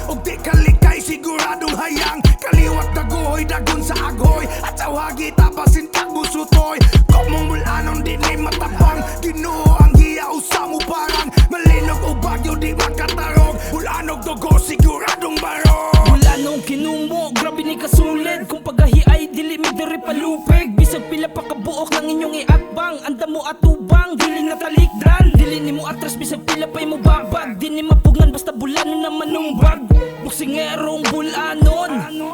og di kalikay siguradong hayang. Kaliwat dagoy dagon sa aghoy, at sa wagi tapasin tagbusutoy. Kung mong mulanon di ni matapang, Ginoo ang hiya usa mo parang. Malinog o bagyo di makatarog, mulanog dugo siguradong barog. Mula nung kinumo, grabe ni kasulid. Kung pagahi ay dili mi diri palupig. Bisag pila pa kabuok lang inyong iakbang. Anda mo atubang, dili na talikdan. Dili ni mo atras, bisag pila pa'y mo babag. Di ni mapugngan, basta bulanon na manumbag. Buksingerong bulanon,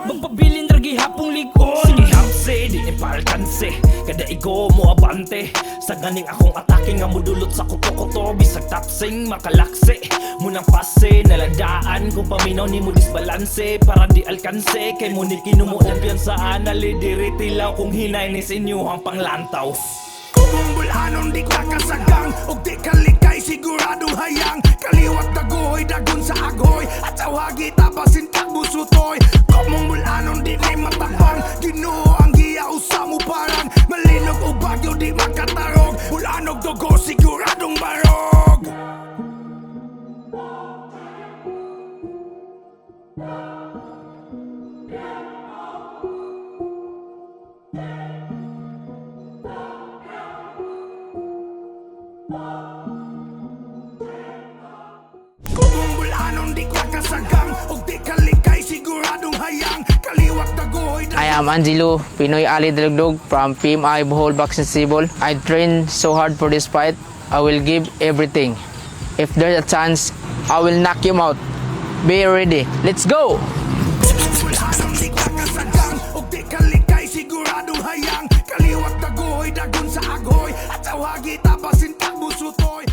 magpabilin ragi hapong ligon. Sige hapse, di ipalkanse, kada igo mo abante. Sa ganing akong atake nga mudulot sa kuto-kuto. Bisag tapsing makalakse, munang pase naladaan. Kung paminaw ni mo disbalanse, para di alkanse. Kay mo ni kinumo ng piyansaan, alidiri tilaw. Kung hinay ni sinyo ang panglantaw. Kung bulanon di kakasagang, og di kalikay siguradong hayang. Kaliwat dagoy dagon sa aghoy, at sa wagi tapasin tagbusutoy. Kung bulanon di ni matapang, Ginoo ang hiya usa mo parang. Malinog o bagyo di makatarog, mulanog dugo siguradong barog. Kung bulanon di kakasagang, og di kalikay siguradong hayang. Kaliwat dagoy I am Angelo Pinoy Ali Dalugdog from PMI Bohol Boxing Cebol. I trained so hard for this fight. I will give everything. If there's a chance, I will knock him out. Be ready. Let's go! bulanon di kakasagang, og di kalikay siguradong hayang. Kaliwat dagoy dagon sa aghoy, at sa wagi tapasin tagbusutoy.